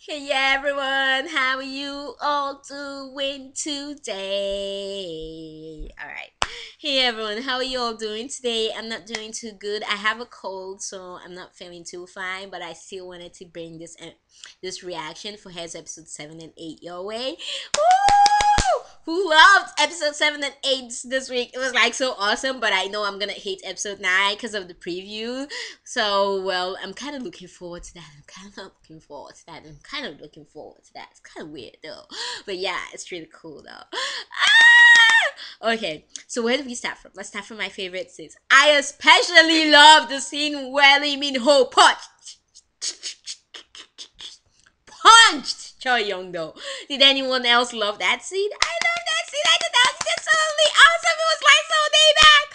Hey everyone, how are you all doing today? Alright. Hey everyone, how are you all doing today? I'm not doing too good. I have a cold, so I'm not feeling too fine, but I still wanted to bring this reaction for Heirs episode 7 and 8 your way. Woo! Who loved episode 7 and 8 this week? It was like so awesome, but I know I'm gonna hate episode 9 because of the preview. So, well, I'm kind of looking forward to that. I'm kind of looking forward to that. I'm kind of looking forward to that. It's kind of weird though. But yeah, it's really cool though. Okay, so where do we start from? Let's start from my favorite scenes. I especially love the scene where Lee Min Ho punched Choi Young Do. Did anyone else love that scene? I love that scene. I thought that was just totally awesome. It was like so day back.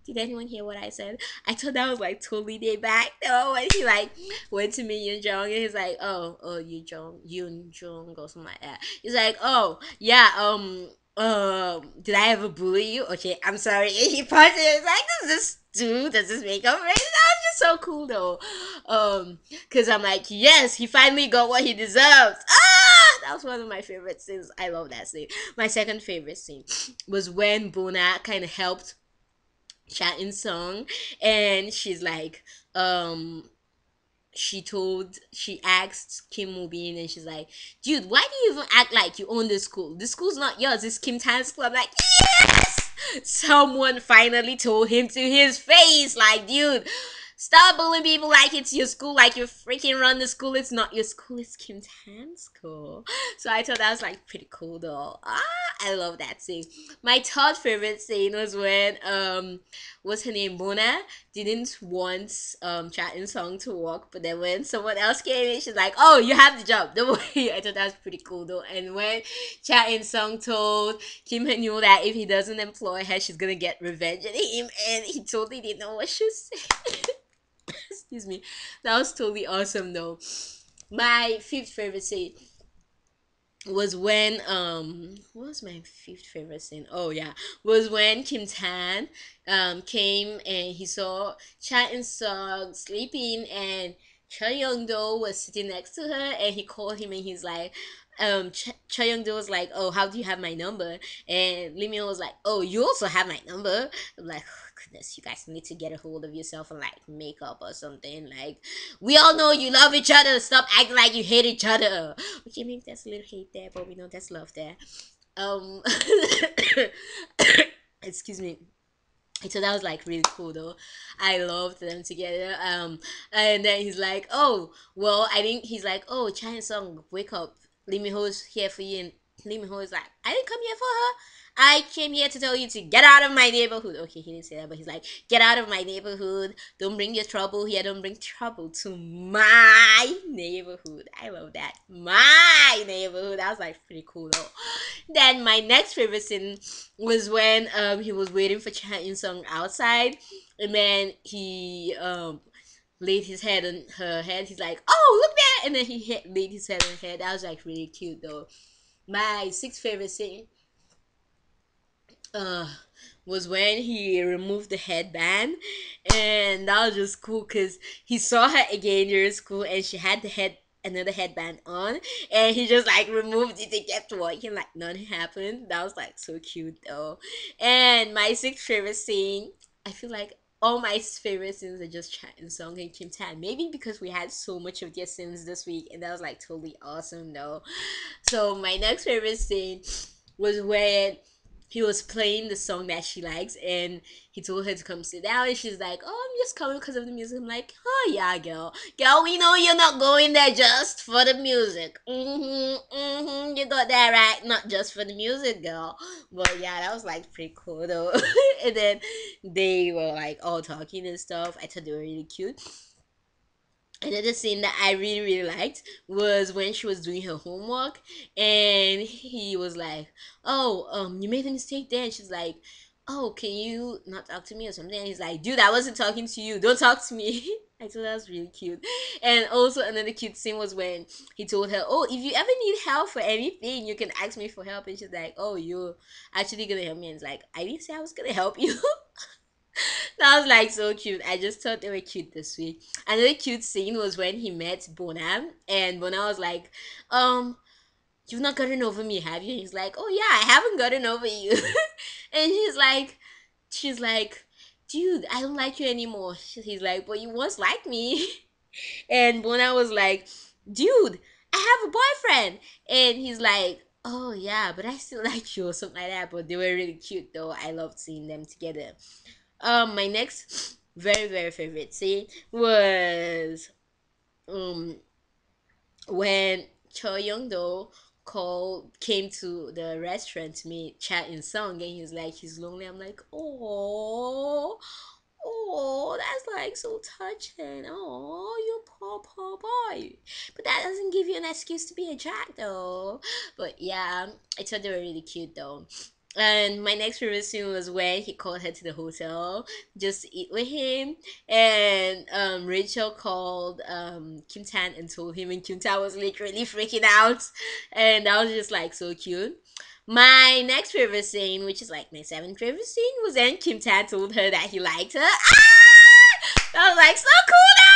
Did anyone hear what I said? I thought that was like totally day back. No, when he like went to meet Yoon Jong and he's like, oh, Yoon Jong or something like that. He's like, oh, yeah, did I ever bully you? Okay, I'm sorry. And he punched it. It's like, does this make up for it? That was just so cool though. Cause I'm like, yes, he finally got what he deserves. That was one of my favorite scenes. I love that scene. My second favorite scene was when Bona kind of helped Chat in Song, and she's like, she asked Kim Mubin, and she's like, dude, why do you even act like you own this school? This school's not yours, it's Kim Tan's school. I'm like, yes, someone finally told him to his face, like, dude, stop bullying people like it's your school, like you freaking run the school. It's not your school, it's Kim Tan's school. So I thought that was like pretty cool though. I love that scene. My third favorite scene was when what's her name, Bona, didn't want Chat and Song to work, but then when someone else came in, she's like, oh, you have the job, don't worry. I thought that was pretty cool though. And when Chat and Song told Kim Hyun that if he doesn't employ her, she's gonna get revenge on him, and he totally didn't know what she was saying. Excuse me. That was totally awesome though. My fifth favorite scene was when what was my fifth favorite scene? Oh yeah, was when Kim Tan came and he saw Cha and Sung sleeping, and Cha Young Do was sitting next to her, and he called him and he's like, Cha Young Do was like, oh, how do you have my number? And Lee Min was like, oh, you also have my number. I'm like, oh, goodness, you guys need to get a hold of yourself and like make up or something. Like, we all know you love each other. Stop acting like you hate each other. Okay, maybe that's a little hate there, but we know that's love there. Um, excuse me. So that was like really cool though. I loved them together. And then he's like, oh, well, I think he's like, oh, China Song, wake up. Lee Min Ho's here for you. And Lee Min Ho is like, I didn't come here for her. I came here to tell you to get out of my neighborhood. Okay, he didn't say that, but he's like, get out of my neighborhood. Don't bring your trouble here. Don't bring trouble to my neighborhood. I love that. My neighborhood. That was like pretty cool though. Then my next favorite scene was when he was waiting for Cha In Sung outside, and then he laid his head on her head. He's like, "Oh, look there!" And then laid his head on her head. That was like really cute though. My sixth favorite scene uh was when he removed the headband, and that was just cool because he saw her again during school and she had the another headband on, and he just like removed it and kept walking like nothing happened. That was like so cute though. And my sixth favorite scene, I feel like all my favorite scenes are just Chat and Song and Kim Tan, maybe because we had so much of their scenes this week, and that was like totally awesome though. So my next favorite scene was when he was playing the song that she likes, and he told her to come sit down, and she's like, oh, I'm just coming because of the music. I'm like, oh yeah, girl, we know you're not going there just for the music. You got that right, not just for the music, girl. But yeah, that was like pretty cool though. And then they were like all talking and stuff. I thought they were really cute. Another scene that I really really liked was when she was doing her homework, and he was like, "Oh, you made a mistake there." And she's like, "Oh, can you not talk to me or something?" And he's like, "Dude, I wasn't talking to you. Don't talk to me." I thought that was really cute. And also another cute scene was when he told her, "Oh, if you ever need help for anything, you can ask me for help." And she's like, "Oh, you're actually gonna help me?" And it's like, "I didn't say I was gonna help you." That was like so cute. I just thought they were cute this week. Another cute scene was when he met Bona, and Bona was like, you've not gotten over me, have you? He's like, oh yeah, I haven't gotten over you. And she's like, dude, I don't like you anymore. He's like, but you once liked me. And Bona was like, dude, I have a boyfriend. And he's like, oh yeah, but I still like you or something like that. But they were really cute though. I loved seeing them together. My next very very favorite scene was um when Cho Young Do came to the restaurant to meet Cha In Sung, and he's like he's lonely. I'm like, oh, that's like so touching. Oh, you poor boy. But that doesn't give you an excuse to be a jack though. But yeah, I thought they were really cute though. And my next favorite scene was when he called her to the hotel just to eat with him. And Rachel called Kim Tan and told him, and Kim Tan was literally freaking out. And that was just like so cute. My next favorite scene, which is like my seventh favorite scene, was when Kim Tan told her that he liked her. I was like, so cool now!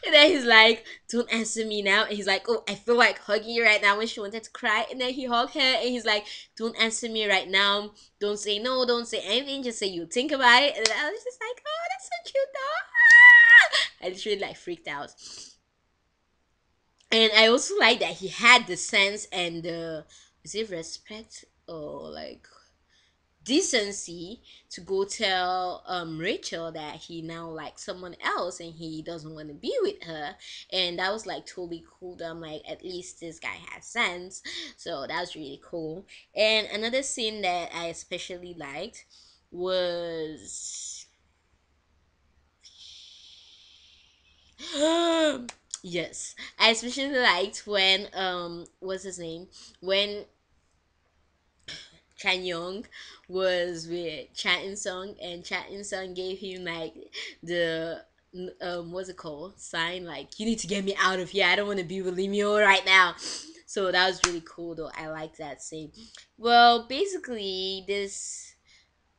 And then he's like, don't answer me now. And he's like, oh, I feel like hugging you right now when she wanted to cry. And then he hugged her and he's like, don't answer me right now. Don't say no, don't say anything. Just say you think about it. And I was just like, oh, that's so cute though. I literally like freaked out. And I also like that he had the sense and the, is it respect or like decency to go tell Rachel that he now likes someone else and he doesn't want to be with her. And that was like totally cool. I'm like, at least this guy has sense. So that was really cool. And another scene that I especially liked was yes, I especially liked when what's his name, when Chan Young was with Chan In Sung, and Chan In Sung gave him like the what's it called, sign like, you need to get me out of here, I don't want to be with Lee Myo right now. So that was really cool though. I like that scene. Well, basically this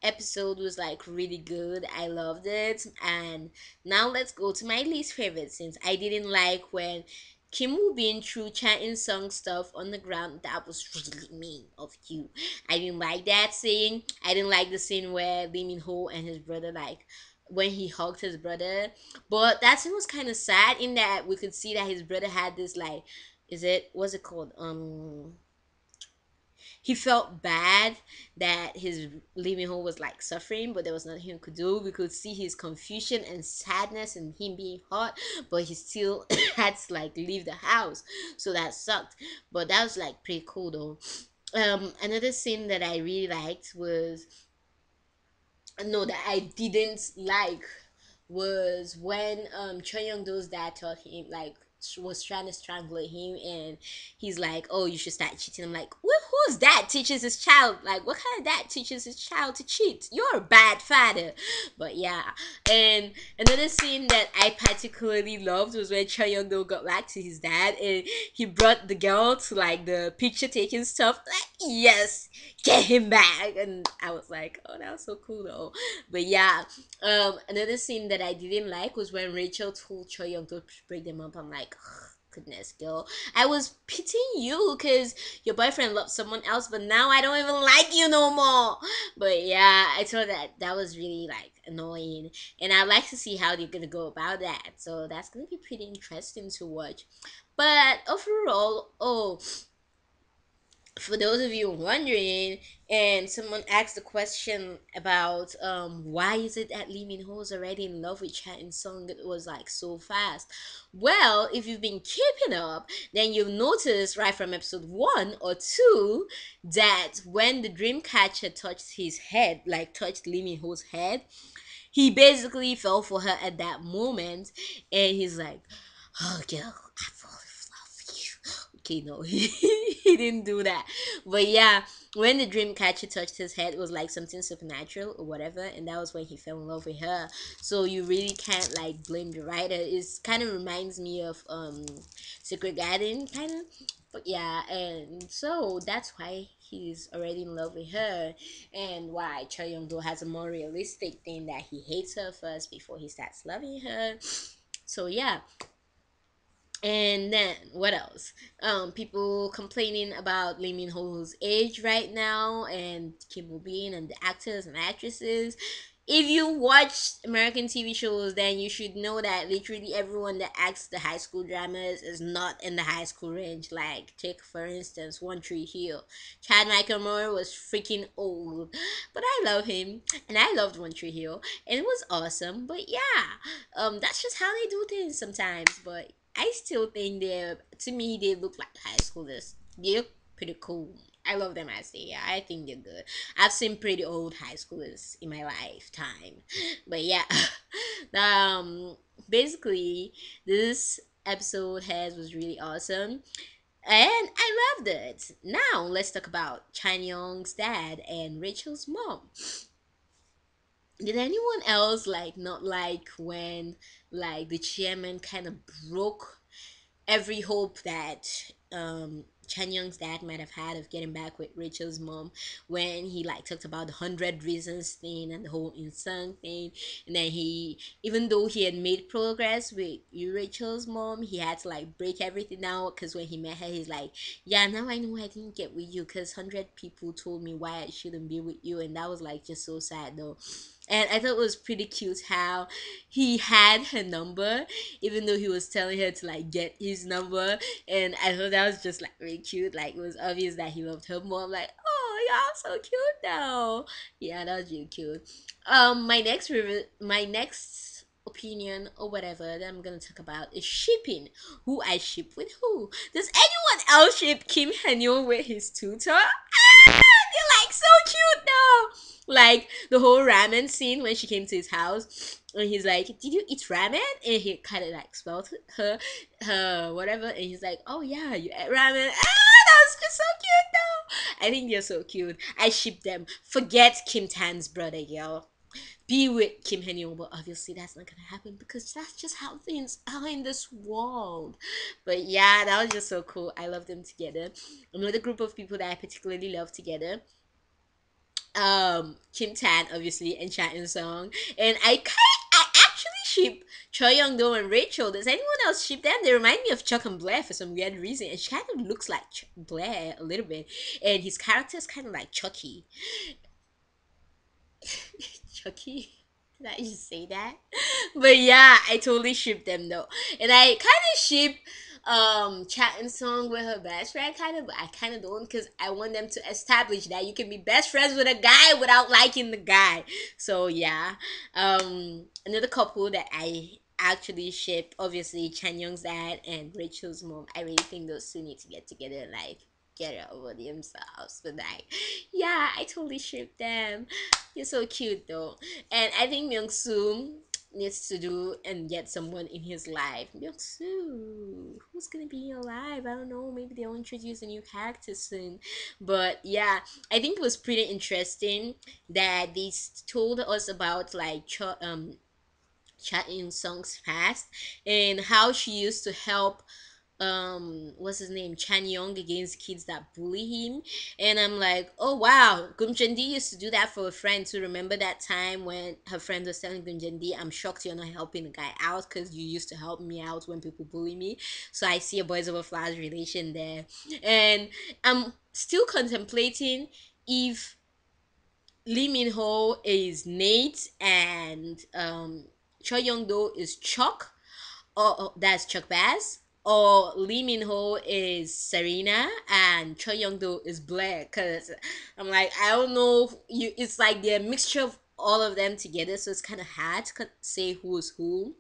episode was like really good. I loved it. And now let's go to my least favorite, since I didn't like when Kim Woo Bin threw Cha In Sung stuff on the ground. That was really mean of you. I didn't like that scene. I didn't like the scene where Lee Min Ho and his brother, like when he hugged his brother. But that scene was kind of sad in that we could see that his brother had this like, is it, what's it called, he felt bad that his living home was like suffering, but there was nothing he could do. We could see his confusion and sadness and him being hurt, but he still had to like leave the house. So that sucked. But that was like pretty cool though. Another scene that I really liked was, no, that I didn't like, was when Choi Young Do's dad told him like was trying to strangle him, and he's like, oh, you should start cheating. I'm like, well, whose dad teaches his child, like what kind of dad teaches his child to cheat? You're a bad father. But yeah. And another scene that I particularly loved was when Choi Young Do got back to his dad and he brought the girl to like the picture taking stuff, like, yes, get him back. And I was like, oh, that was so cool though. But yeah, another scene that I didn't like was when Rachel told Choi Young to break them up. I'm like, goodness, girl, I was pitying you because your boyfriend loved someone else, but now I don't even like you no more. But yeah, I thought that that was really like annoying, and I'd like to see how they're gonna go about that. So that's gonna be pretty interesting to watch. But overall, oh, for those of you wondering, and someone asked the question about why is it that Lee Min Ho is already in love with Cha In Sung, it was like so fast. Well, if you've been keeping up, then you've noticed right from episode 1 or 2 that when the Dreamcatcher touched his head, like touched Lee Min Ho's head, he basically fell for her at that moment, and he's like, oh girl, I fall in love with you. Okay, no, he didn't do that. But yeah, when the dream catcher touched his head, it was like something supernatural or whatever, and that was when he fell in love with her. So you really can't like blame the writer. It's kind of reminds me of Secret Garden kind of. But yeah, and so that's why he's already in love with her, and why Choi Young Do has a more realistic thing that he hates her first before he starts loving her. So yeah, and then what else? People complaining about Lee Min Ho's age right now, and Kim Woo Bin and the actors and actresses. If you watch American TV shows, then you should know that literally everyone that acts the high school dramas is not in the high school range. Like, take for instance One Tree Hill. Chad Michael Murray was freaking old, but I love him, and I loved One Tree Hill, and it was awesome. But yeah, that's just how they do things sometimes. But I still think to me, they look like high schoolers. They're pretty cool. I love them as they are. I think they're good. I've seen pretty old high schoolers in my lifetime. But yeah, um, basically, this episode has was really awesome. And I loved it. Now let's talk about Chan Young's dad and Rachel's mom. Did anyone else like not like when like the chairman kind of broke every hope that Chan Young's dad might have had of getting back with Rachel's mom, when he like talked about the 100 reasons thing and the whole insane thing, and then he, even though he had made progress with Rachel's mom, he had to like break everything down because when he met her, he's like, yeah, now I know I didn't get with you because 100 people told me why I shouldn't be with you, and that was like just so sad though. And I thought it was pretty cute how he had her number, even though he was telling her to like get his number. And I thought that was just like really cute. Like, it was obvious that he loved her more. I'm like, oh, y'all so cute now. Yeah, that was really cute. My next opinion or whatever that I'm gonna talk about is shipping. Who I ship with who? Does anyone else ship Kim Han with his tutor? They're like so cute now. Like the whole ramen scene when she came to his house, and he's like, "Did you eat ramen?" And he kind of like spelled her whatever, and he's like, "Oh yeah, you ate ramen." Ah, that was just so cute though. I think they're so cute. I ship them. Forget Kim Tan's brother, yo. Be with Kim Han, but obviously that's not gonna happen because that's just how things are in this world. But yeah, that was just so cool. I love them together. Another group of people that I particularly love together, Kim Tan obviously, and Cha In Sung, and I actually ship Choi Young Do and Rachel. Does anyone else ship them? They remind me of Chuck and Blair for some weird reason, and she kind of looks like Blair a little bit, and his character is kind of like Chucky. Chucky. Did I just say that? But yeah, I totally ship them though. And I kind of ship Chat and Song with her best friend kind of, but I kind of don't because I want them to establish that you can be best friends with a guy without liking the guy. So yeah. Another couple that I actually ship, obviously Chan Young's dad and Rachel's mom. I really think those two need to get together and like get it over themselves. But like, yeah, I totally ship them. You're so cute though. And I think Myung Soo needs to do and get someone in his life. Myung Soo, who's gonna be in your life? I don't know. Maybe they'll introduce a new character soon. But yeah, I think it was pretty interesting that they told us about like Cha In Sung's past and how she used to help what's his name, Chan Young, against kids that bully him. And I'm like, oh wow, Gunjandi used to do that for a friend too. Remember that time when her friend was telling Gunjandi, I'm shocked you're not helping the guy out because you used to help me out when people bully me. So I see a boys over flowers relation there. And I'm still contemplating if Lee Min Ho is Nate and Choi Young Do is Chuck, or that's Chuck Bass, or Lee Min Ho is Serena and Choi Young Do is Blair. Cause I'm like, I don't know, you. It's like they're a mixture of all of them together, so it's kind of hard to say who's who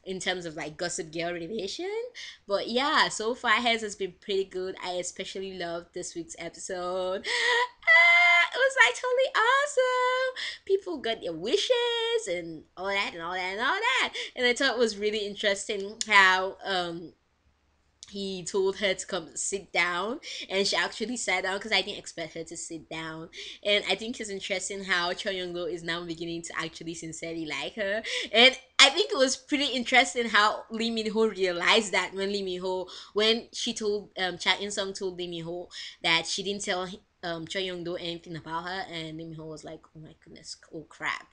in terms of like Gossip Girl relation. But yeah, so far Heirs has been pretty good. I especially loved this week's episode. It was like totally awesome. People got their wishes and all that and all that and all that. And I thought it was really interesting how he told her to come sit down, and she actually sat down because I didn't expect her to sit down. And I think it's interesting how Cho Young Do is now beginning to actually sincerely like her. And I think it was pretty interesting how Lee Min Ho realized that when she told Cha In Sung told Lee Min Ho that she didn't tell Choi Young Do anything about her, and Lee Min Ho was like, "Oh my goodness, oh crap,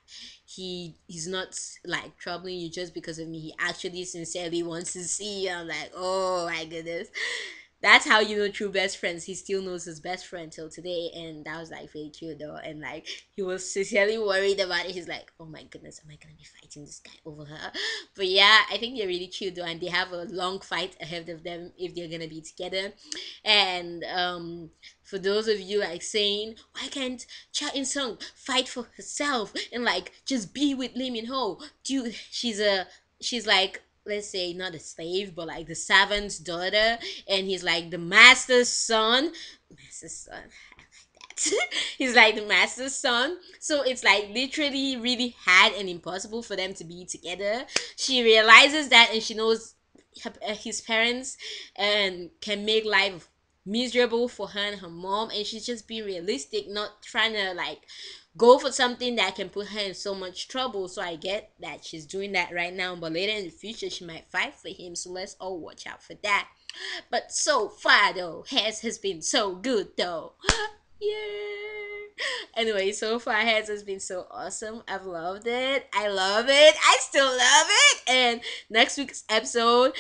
he's not like troubling you just because of me. He actually sincerely wants to see you." I'm like, "Oh my goodness." That's how you know true best friends. He still knows his best friend till today, and that was like very cute though. And like he was sincerely worried about it. He's like, "Oh my goodness, am I gonna be fighting this guy over her?" But yeah, I think they're really cute though, and they have a long fight ahead of them if they're gonna be together. And for those of you like saying, "Why can't Cha In Sung fight for herself and like just be with Lee Min Ho?" Dude, she's like, let's say not a slave but like the servant's daughter, and he's like the master's son. Master's son, I like that. He's like the master's son, so it's like literally really hard and impossible for them to be together. She realizes that, and she knows his parents and can make life miserable for her and her mom, and she's just being realistic, not trying to like go for something that can put her in so much trouble. So I get that she's doing that right now, but later in the future she might fight for him, so let's all watch out for that. But so far though, Hess has been so good though. Yeah. Anyway, so far Hess has been so awesome. I've loved it. I love it. I still love it. And next week's episode,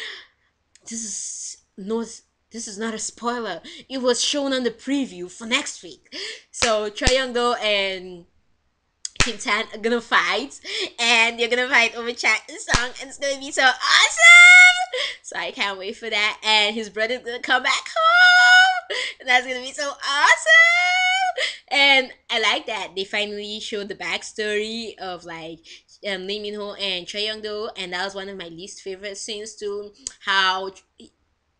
this is no this is not a spoiler. It was shown on the preview for next week. So Choi Young Do and Kim Tan are gonna fight, and they're gonna fight over Chat and Song, and it's gonna be so awesome. So I can't wait for that. And his brother's gonna come back home, and that's gonna be so awesome. And I like that they finally showed the backstory of like Lee Min Ho and Choi Young Do, and that was one of my least favorite scenes too. How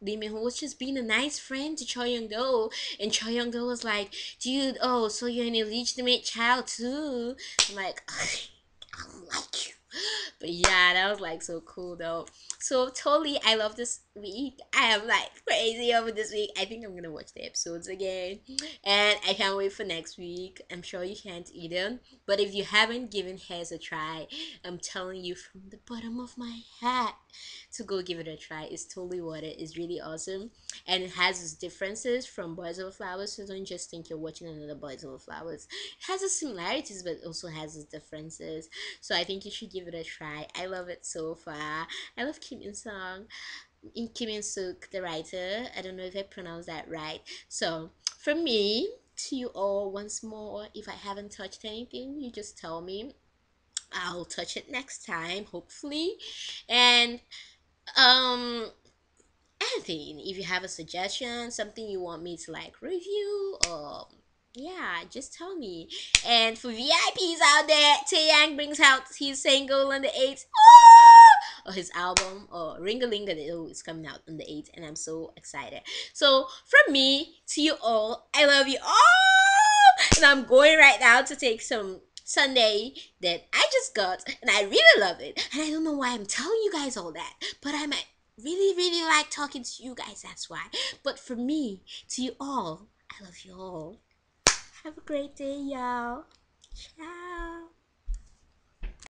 Lee Min Ho was just being a nice friend to Choi Young Do, and Choi Young Do was like, "Dude, oh, so you're an illegitimate child too?" I'm like, "I don't like you." But yeah, that was like so cool though. So totally, I love this week. I am like crazy over this week. I think I'm gonna watch the episodes again, and I can't wait for next week. I'm sure you can't either. But if you haven't given Hairs a try, I'm telling you from the bottom of my heart to go give it a try. It's totally worth it. It's really awesome, and it has its differences from Boys Over Flowers. So don't just think you're watching another Boys Over Flowers. It has its similarities, but also has its differences. So I think you should give it a try. I love it so far. I love Kim In Sung, in Kim In Suk, the writer. I don't know if I pronounced that right. So from me to you all once more, if I haven't touched anything, you just tell me. I'll touch it next time, hopefully. And um anything, if you have a suggestion, something you want me to like review, or yeah, just tell me. And for VIPs out there, Taeyang brings out his single on the 8th, or his album, or Ringalinga, oh, it's coming out on the 8th, and I'm so excited. So from me to you all, I love you all, and I'm going right now to take some Sunday that I just got, and I really love it. And I don't know why I'm telling you guys all that, but I might really, really like talking to you guys, that's why. But for me, to you all, I love you all. Have a great day, y'all. Ciao.